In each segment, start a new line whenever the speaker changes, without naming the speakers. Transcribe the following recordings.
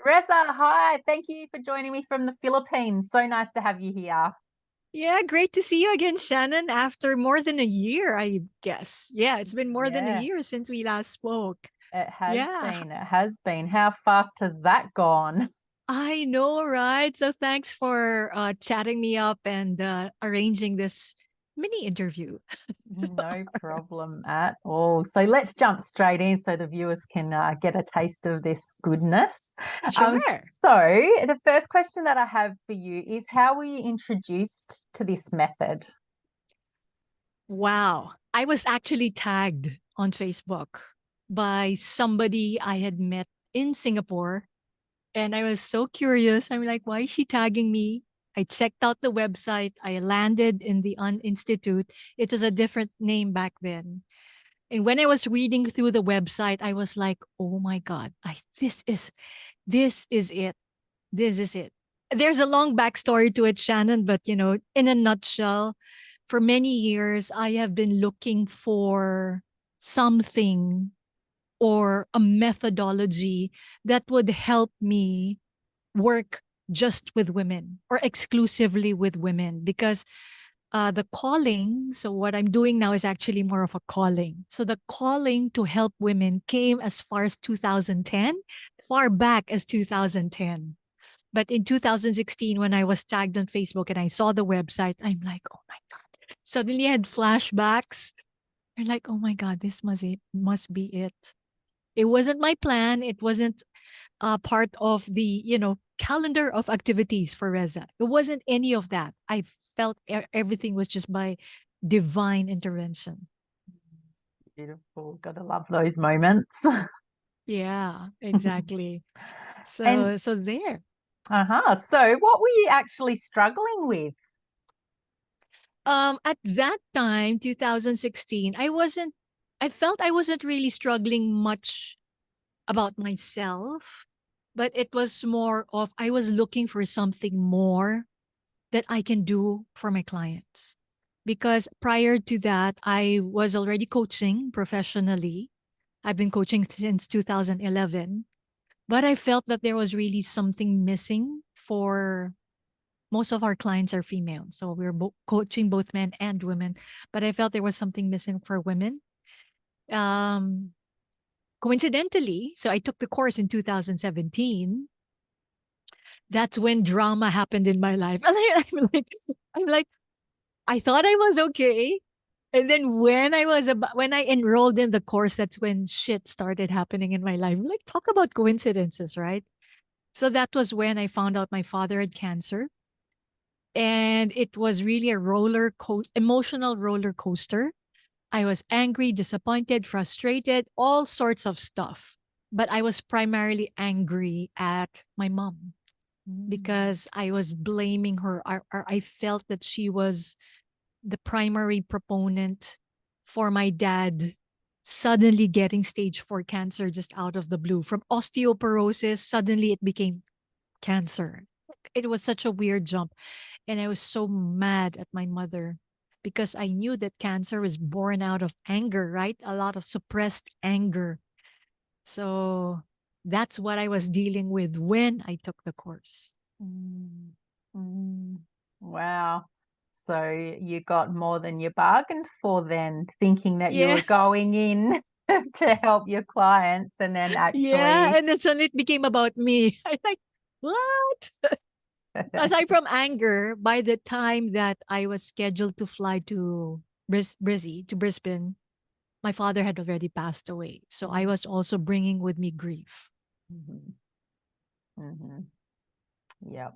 Rezza, hi. Thank you for joining me from the Philippines. So nice to have you here.
Yeah, great to see you again, Shannon, after more than a year, I guess. Yeah, it's been more than a
Yeah,
year since we last spoke.
it has
Yeah,
been. It has been. How fast has that gone?
I know, right? So thanks for chatting me up and arranging this mini interview.
No problem at all. So let's jump straight in so the viewers can get a taste of this goodness.
Sure.
So the first question that I have for you is how were you introduced to this method?
Wow. I was actually tagged on Facebook by somebody I had met in Singapore. And I was so curious. I'm like, why is she tagging me? I checked out the website. I landed in the Institute. It was a different name back then. And when I was reading through the website, I was like, oh my God, this is it. This is it. There's a long backstory to it, Shannon, but in a nutshell, for many years, I have been looking for something or a methodology that would help me work just with women or exclusively with women because the calling, so what I'm doing now is actually more of a calling. So the calling to help women came as far as 2010, far back as 2010. But in 2016, when I was tagged on Facebook and I saw the website, I'm like, oh my God. Suddenly I had flashbacks. I'm like, oh my God, must be it. It wasn't my plan. It wasn't part of the calendar of activities for Reza. It wasn't any of that. I felt everything was just by divine intervention.
Beautiful. Gotta love those moments.
Yeah, exactly.
And
So there.
so what were you actually struggling with?
At that time, 2016, I felt I wasn't really struggling much about myself, but it was more of I was looking for something more that I can do for my clients. Because prior to that, I was already coaching professionally. I've been coaching since 2011, but I felt that there was really something missing for most of our clients are female. So we're coaching both men and women, but I felt there was something missing for women. Um, Coincidentally, so I took the course in 2017. That's when drama happened in my life. I'm like, I thought I was okay. And then when I enrolled in the course, that's when shit started happening in my life. Like talk about coincidences, right? So that was when I found out my father had cancer. And it was really a emotional roller coaster. I was angry, disappointed, frustrated, all sorts of stuff. But I was primarily angry at my mom
Mm.
because I was blaming her. Or I felt that she was the primary proponent for my dad suddenly getting stage 4 cancer just out of the blue. From osteoporosis, suddenly it became cancer. It was such a weird jump. And I was so mad at my mother because I knew that cancer was born out of anger, right? A lot of suppressed anger. So that's what I was dealing with when I took the course.
Mm, mm. Wow. So you got more than you bargained for then, thinking that you
Yeah.
were going in to help your clients and then
Yeah.
actually
And then suddenly it became about me. I'm like, what? Aside from anger, by the time that I was scheduled to fly to Brisbane, my father had already passed away. So I was also bringing with me grief.
Mhm, mhm. Yep,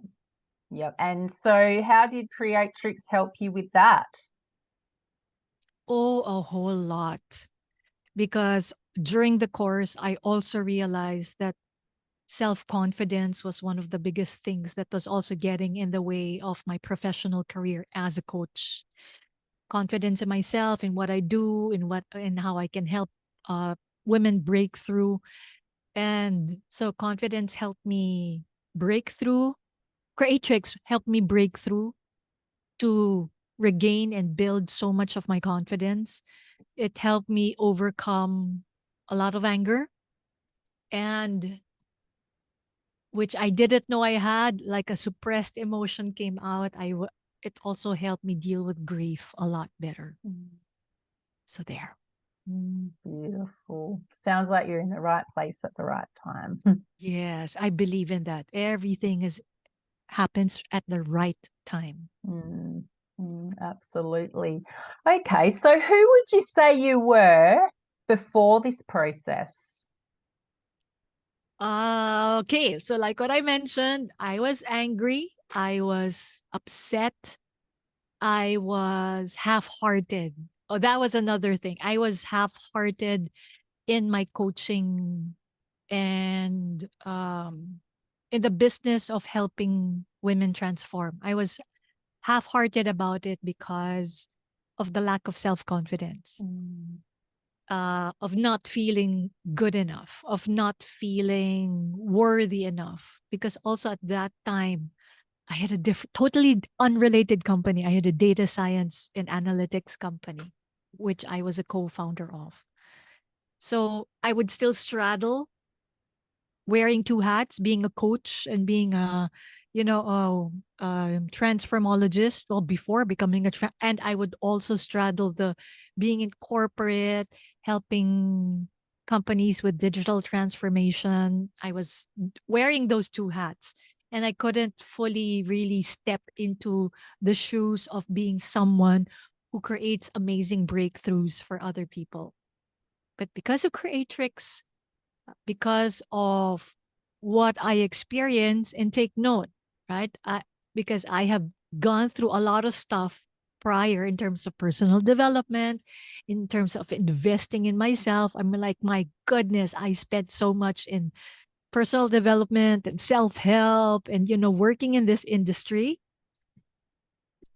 yep. And so how did Creatrix help you with that?
Oh, a whole lot. Because during the course, I also realized that self confidence was one of the biggest things that was also getting in the way of my professional career as a coach. Confidence in myself, in what I do, in how I can help uh, women break through. And so confidence helped me break through. Creatrix helped me break through to regain and build so much of my confidence. It helped me overcome a lot of anger. And which I didn't know I had, like a suppressed emotion came out. It also helped me deal with grief a lot better. So there.
Beautiful. Sounds like you're in the right place at the right time.
Yes, I believe in that. Everything is happens at the right time.
Absolutely. Okay, so who would you say you were before this process?
Okay, so like what I mentioned, I was angry, I was upset, I was half-hearted. Oh, that was another thing. I was half-hearted in my coaching and in the business of helping women transform. I was half-hearted about it because of the lack of self-confidence, of not feeling good enough, of not feeling worthy enough. Because also at that time, I had a totally unrelated company. I had a data science and analytics company, which I was a co-founder of. So I would still straddle wearing two hats, being a coach and being a, transformologist. Well, before becoming and I would also straddle the being in corporate, helping companies with digital transformation. I was wearing those two hats, and I couldn't fully really step into the shoes of being someone who creates amazing breakthroughs for other people. But because of Creatrix, because of what I experience and take note, right? Because I have gone through a lot of stuff prior in terms of personal development, in terms of investing in myself. I'm like, my goodness, I spent so much in personal development and self-help and, working in this industry.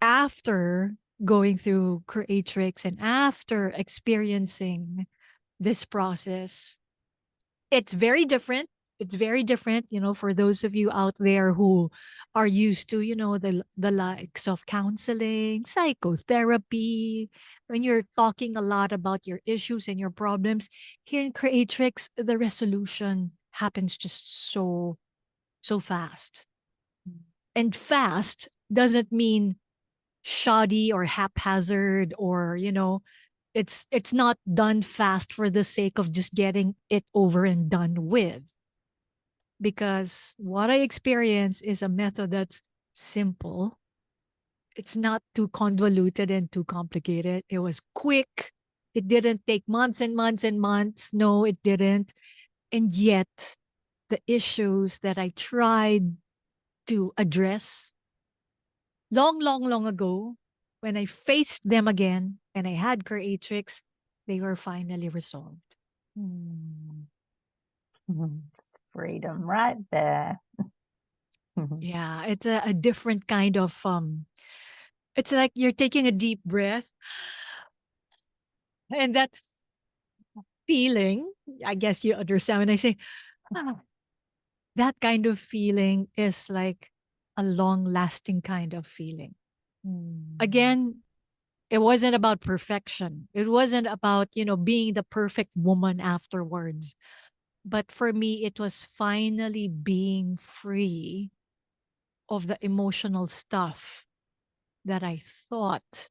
After going through Creatrix and after experiencing this process, it's very different. It's very different, for those of you out there who are used to, the likes of counseling, psychotherapy, when you're talking a lot about your issues and your problems. Here in Creatrix, the resolution happens just so fast. And fast doesn't mean shoddy or haphazard, or it's not done fast for the sake of just getting it over and done with. Because what I experience is a method that's simple. It's not too convoluted and too complicated. It was quick. It didn't take months and months and months. No, it didn't. And yet, the issues that I tried to address long, long, long ago, when I faced them again and I had Creatrix, they were finally resolved.
Mm. It's freedom right there.
Yeah, it's a different kind of it's like you're taking a deep breath, and that feeling, I guess you understand when I say, "Ah," that kind of feeling is like a long lasting kind of feeling. Again, it wasn't about perfection. It wasn't about, being the perfect woman afterwards. But for me, it was finally being free of the emotional stuff that I thought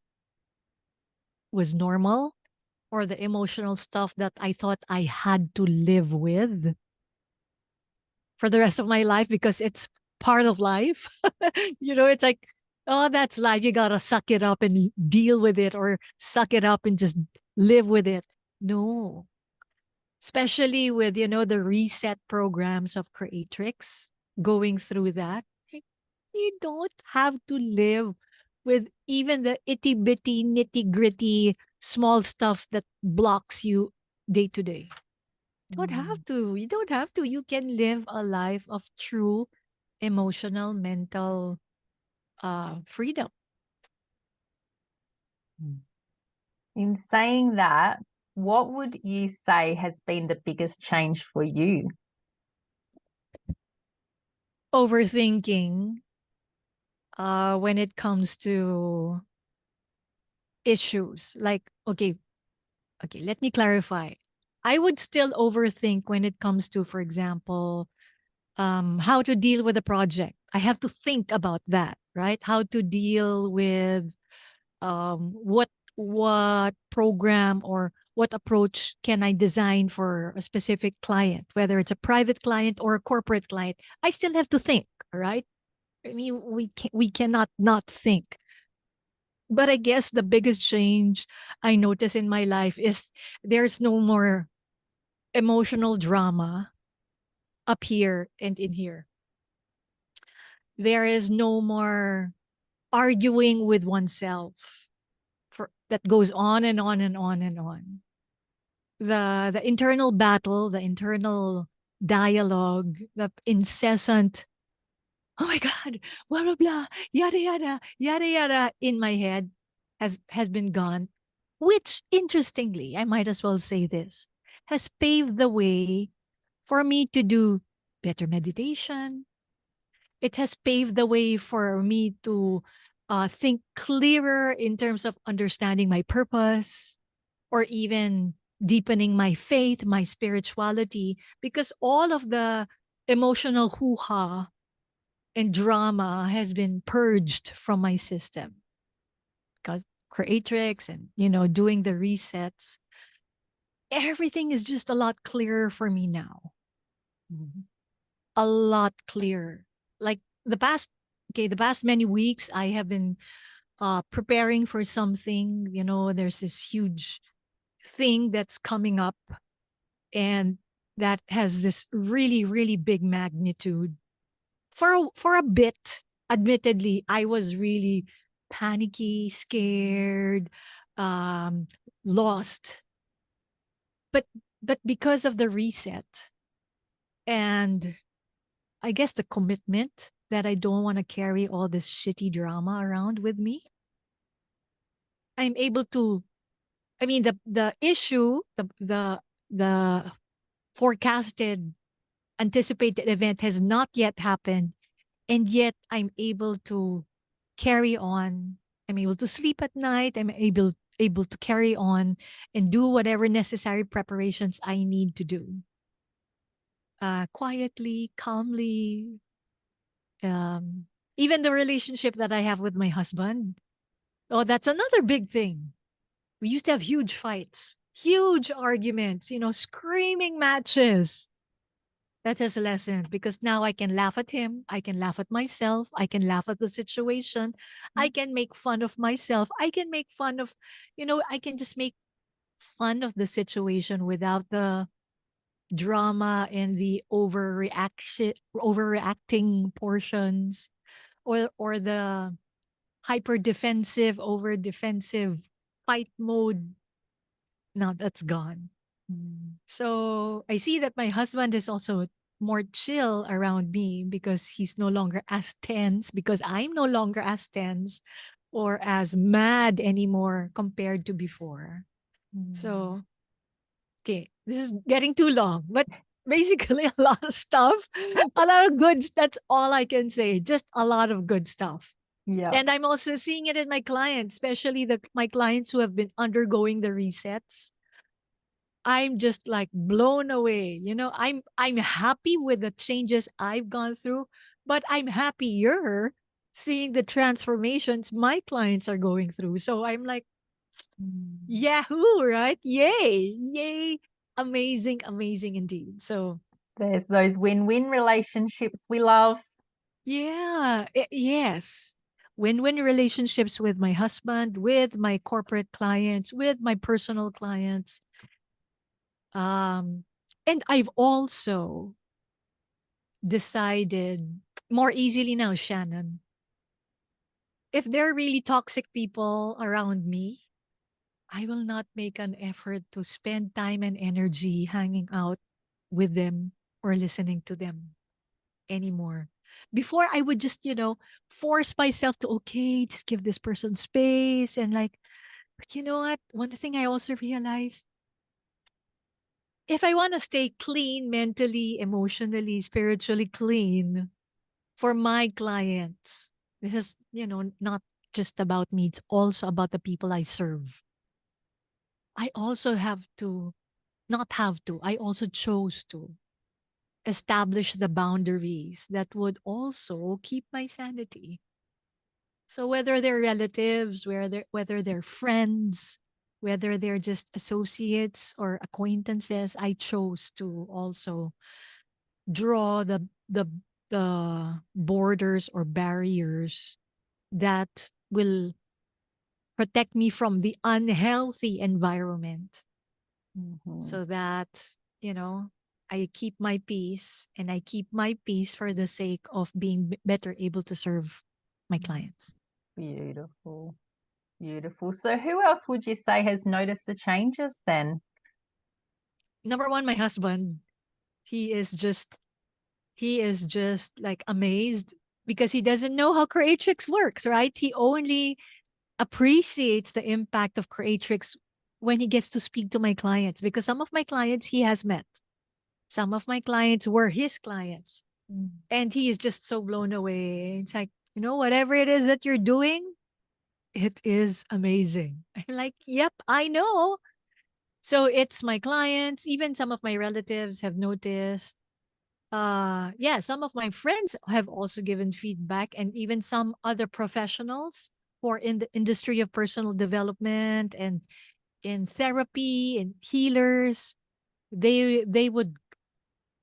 was normal, or the emotional stuff that I thought I had to live with for the rest of my life because it's part of life. It's like, oh, that's life. You got to suck it up and deal with it, or suck it up and just live with it. No. Especially with, the reset programs of Creatrix, going through that. Like, you don't have to live with even the itty bitty, nitty gritty, small stuff that blocks you day to day. You don't have to. You don't have to. You can live a life of true emotional, mental freedom.
In saying that, what would you say has been the biggest change for you?
Overthinking when it comes to issues. Like, okay, let me clarify. I would still overthink when it comes to, for example, how to deal with a project. I have to think about that, right? How to deal with what program or what approach can I design for a specific client, whether it's a private client or a corporate client. I still have to think, right? I mean, we cannot not think. But I guess the biggest change I notice in my life is there's no more emotional drama up here and in here. There is no more arguing with oneself for that goes on and on and on and on. The internal battle, the internal dialogue, the incessant, oh my God, blah blah blah, yada yada in my head has been gone. Which interestingly, I might as well say this, has paved the way for me to do better meditation. It has paved the way for me to think clearer in terms of understanding my purpose or even deepening my faith, my spirituality, because all of the emotional hoo ha and drama has been purged from my system. Because Creatrix and, doing the resets, everything is just a lot clearer for me now.
Mhm.
A lot clearer. Like the past many weeks, I have been preparing for something. There's this huge thing that's coming up, and that has this really, really big magnitude. For a bit, admittedly, I was really panicky, scared, um, lost. But because of the reset and I guess the commitment that I don't want to carry all this shitty drama around with me, I'm able to. I mean, the issue, the forecasted, anticipated event has not yet happened, and yet I'm able to carry on. I'm able to sleep at night. I'm able to carry on and do whatever necessary preparations I need to do. Quietly, calmly. Um, Even the relationship that I have with my husband. Oh, that's another big thing. We used to have huge fights, huge arguments, screaming matches. That has a lesson because now I can laugh at him. I can laugh at myself. I can laugh at the situation. I can make fun of myself. I can make fun of, I can just make fun of the situation without the drama and the overreacting portions or the hyper defensive, over defensive fight mode. Now that's gone. So I see that my husband is also more chill around me because he's no longer as tense, because I'm no longer as tense or as mad anymore compared to before. So, okay, this is getting too long, but basically a lot of stuff, a lot of goods. That's all I can say. Just a lot of good stuff.
Yeah.
And I'm also seeing it in my clients, especially my clients who have been undergoing the resets. I'm just like blown away. I'm happy with the changes I've gone through, but I'm happier seeing the transformations my clients are going through. So I'm like, yahoo, right? Yay. Yay. Amazing, amazing indeed. So
There's those win-win relationships we love.
yeah, yes. Win-win relationships with my husband, with my corporate clients, with my personal clients. And I've also decided more easily now, Shannon, if there are really toxic people around me, I will not make an effort to spend time and energy hanging out with them or listening to them anymore. Before, I would just, force myself to, okay, just give this person space. And like, but you know what? One thing I also realized, if I want to stay clean mentally, emotionally, spiritually clean for my clients, this is, not just about me, it's also about the people I serve. I also have to, not have to, I also chose to. establish the boundaries that would also keep my sanity. So whether they're relatives, whether they're friends, whether they're just associates or acquaintances, I chose to also draw the borders or barriers that will protect me from the unhealthy environment,
Mm-hmm.
so that, you know, I keep my peace, and I keep my peace for the sake of being better able to serve my clients.
Beautiful. Beautiful. So who else would you say has noticed the changes then?
Number one, my husband. He is just he is just like amazed because he doesn't know how Creatrix works, right? He only appreciates the impact of Creatrix when he gets to speak to my clients, because some of my clients he has met. Some of my clients were his clients. And he is just so blown away. It's like, whatever it is that you're doing, it is amazing. I'm like, yep, I know. So it's my clients, even some of my relatives have noticed. Yeah, some of my friends have also given feedback, and even some other professionals who are in the industry of personal development and in therapy and healers, they would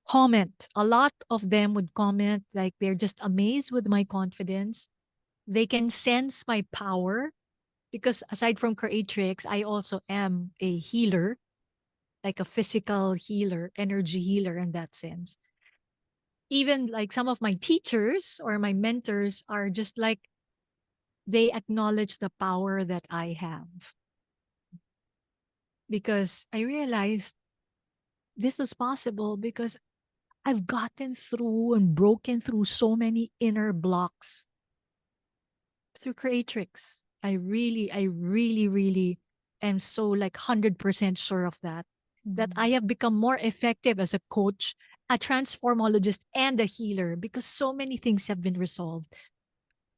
comment. A lot of them would comment like they're just amazed with my confidence. They can sense my power because aside from Creatrix, I also am a healer, like a physical healer, energy healer in that sense. Even like some of my teachers or my mentors are just like, they acknowledge the power that I have, because I realized this was possible because I've gotten through and broken through so many inner blocks through Creatrix. I really am so like 100% sure of that. That I have become more effective as a coach, a transformologist, and a healer because so many things have been resolved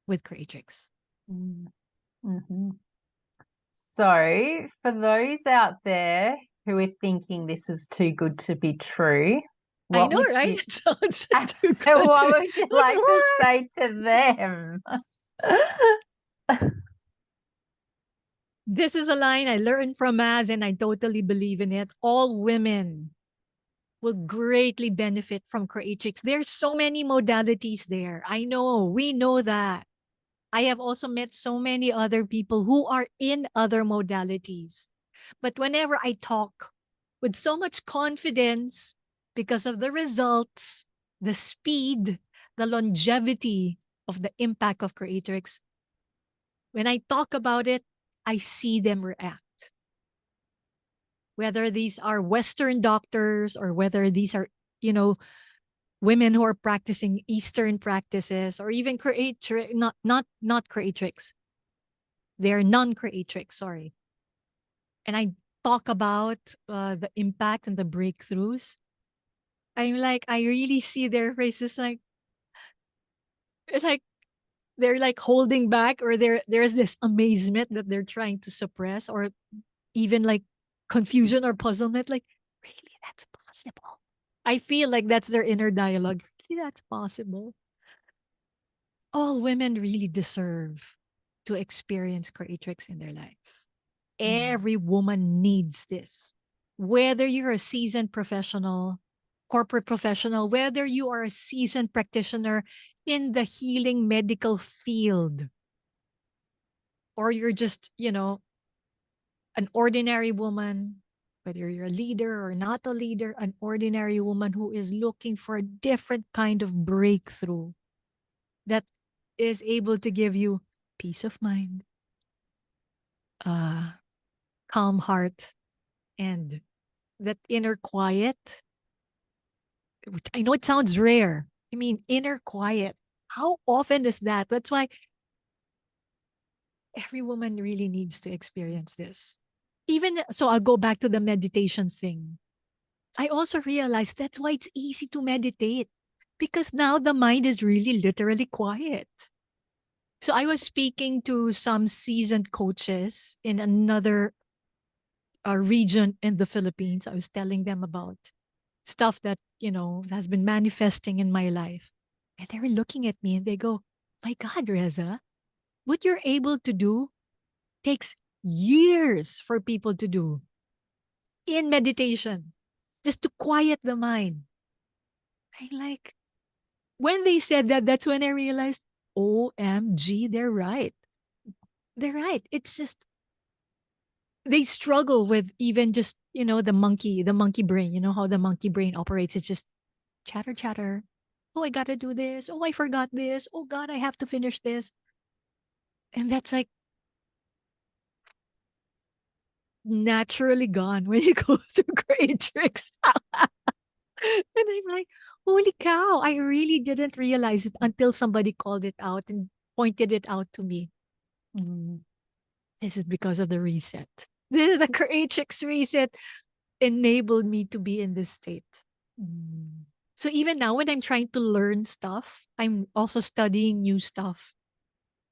with Creatrix.
Mm-hmm. So, for those out there who are thinking this is too good to be true,
I
what
know,
would
right?
you
It sounds too good
what
to
would you
like
like to
what?
say to them?
This is a line I learned from Maz, and I totally believe in it. All women will greatly benefit from Creatrix. There's so many modalities there. I know, we know that. I have also met so many other people who are in other modalities. But whenever I talk with so much confidence because of the results, the speed, the longevity of the impact of Creatrix, when I talk about it, I see them react. Whether these are Western doctors or whether these are, you know, women who are practicing Eastern practices, or even Creatrix, not Creatrix. They're non-Creatrix, sorry. And I talk about the impact and the breakthroughs. I'm like, I really see their faces like, it's like they're like holding back, or there's this amazement that they're trying to suppress, or even like confusion or puzzlement, like, really, that's possible. I feel like that's their inner dialogue. Really, that's possible. All women really deserve to experience Creatrix in their life. Every woman needs this. Whether you're a seasoned professional, corporate professional, whether you are a seasoned practitioner in the healing medical field, or you're just, an ordinary woman, whether you're a leader or not a leader, an ordinary woman who is looking for a different kind of breakthrough that is able to give you peace of mind, uh, calm heart, and that inner quiet, which I know it sounds rare. I mean, inner quiet. How often is that? That's why every woman really needs to experience this. Even so, I'll go back to the meditation thing. I also realized that's why it's easy to meditate, because now the mind is really literally quiet. So I was speaking to some seasoned coaches in another region in the Philippines. I was telling them about stuff that has been manifesting in my life. And they were looking at me and they go, my God, Reza, what you're able to do takes years for people to do in meditation, just to quiet the mind. I'm like, when they said that, that's when I realized, OMG, they're right. They're right. It's just, they struggle with even just, the monkey brain. You know how the monkey brain operates? It's just chatter, chatter. Oh, I got to do this. Oh, I forgot this. Oh, God, I have to finish this. And that's like naturally gone when you go through Creatrix. And I'm like, holy cow, I really didn't realize it until somebody called it out and pointed it out to me.
Mm.
This is because of the reset. The Creatrix reset enabled me to be in this state.
Mm.
So even now, when I'm trying to learn stuff, I'm also studying new stuff.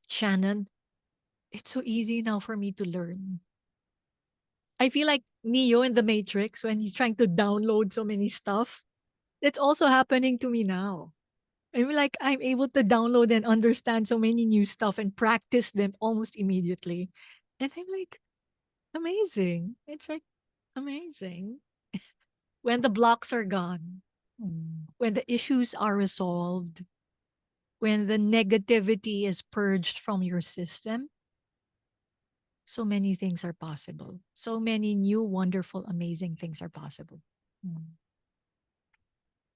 Shannon, it's so easy now for me to learn. I feel like Neo in the Matrix when he's trying to download so many stuff. It's also happening to me now. I'm like, I'm able to download and understand so many new stuff and practice them almost immediately. And I'm like, amazing. It's like amazing. When the blocks are gone,
Mm.
when the issues are resolved, when the negativity is purged from your system, so many things are possible. So many new, wonderful, amazing things are possible.
Mm.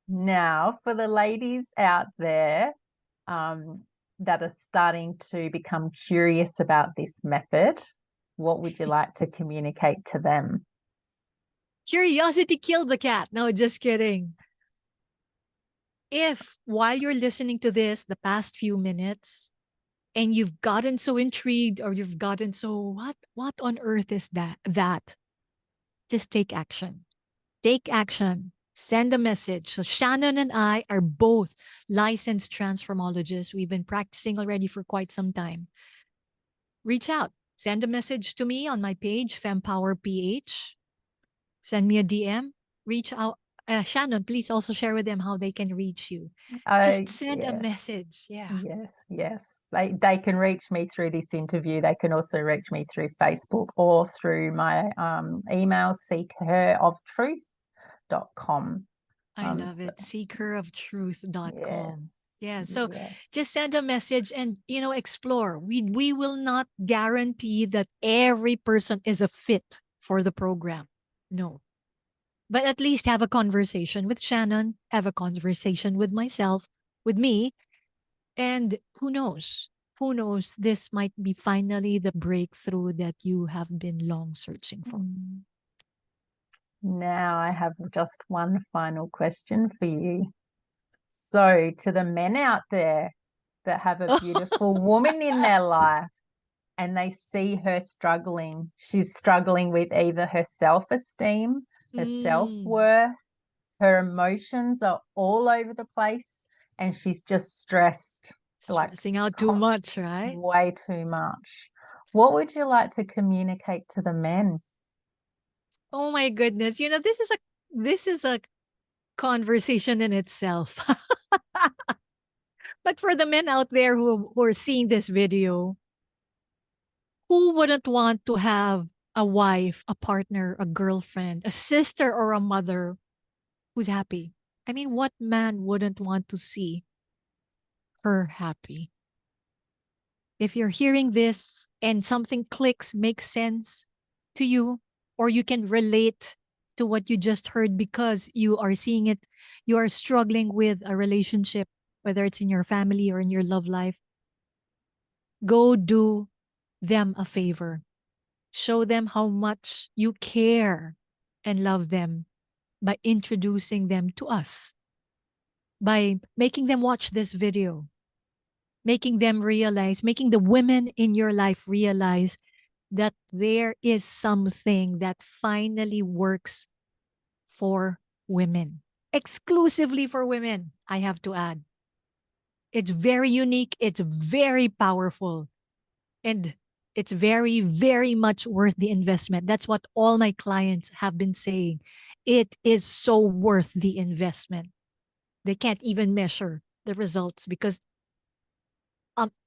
Now, for the ladies out there that are starting to become curious about this method, what would you like to communicate to them?
Curiosity killed the cat. No, just kidding. If while you're listening to this, the past few minutes, and you've gotten so intrigued or you've gotten so what on earth is that, just take action. Take action. Send a message. So Shannon and I are both licensed transformologists. We've been practicing already for quite some time. Reach out. Send a message to me on my page, FemPowerPH. Send me a DM. Reach out. Shannon, please also share with them how they can reach you. Just send a
Yeah.
message. Yeah.
Yes. They can reach me through this interview. They can also reach me through Facebook or through my email, seekerofTruth.com.
I love
So,
it. Seekeroftruth.com.
yes,
Yeah. So
yes.
just send a message and explore. We will not guarantee that every person is a fit for the program. No. But at least have a conversation with Shannon, have a conversation with myself, with me, and who knows? Who knows? This might be finally the breakthrough that you have been long searching for.
Mm. Now I have just one final question for you. So, to the men out there that have a beautiful woman in their life and they see her struggling, she's struggling with either her self-esteem, her
Mm,
self-worth, her emotions are all over the place, and she's just stressed, like
stressing out too much, right?
way too much. What would you like to communicate to the men?
Oh my goodness. This is a conversation in itself. But for the men out there who are seeing this video, who wouldn't want to have a wife, a partner, a girlfriend, a sister, or a mother who's happy? I mean, what man wouldn't want to see her happy? If you're hearing this and something clicks, makes sense to you, or you can relate to what you just heard because you are seeing it, you are struggling with a relationship, whether it's in your family or in your love life, go do them a favor. Show them how much you care and love them by introducing them to us, by making them watch this video, making them realize, making the women in your life realize that there is something that finally works for women, exclusively for women, I have to add. It's very unique, it's very powerful. And It's very, very much worth the investment. That's what all my clients have been saying. It is so worth the investment. They can't even measure the results because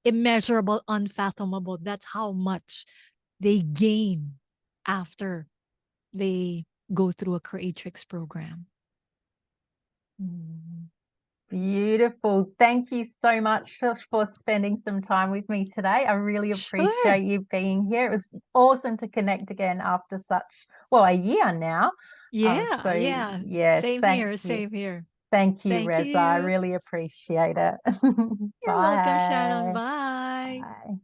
immeasurable, unfathomable. That's how much they gain after they go through a Creatrix program.
Mm. Beautiful. Thank you so much for spending some time with me today. I really
Sure.
appreciate you being here. It was awesome to connect again after such, well, a year now.
Yeah,
So
yeah.
yes,
Same
thank
here,
you.
same here.
Thank you,
Thank
Reza. I
you.
really appreciate it.
You're welcome, Shannon.
Bye.
Bye.
Bye.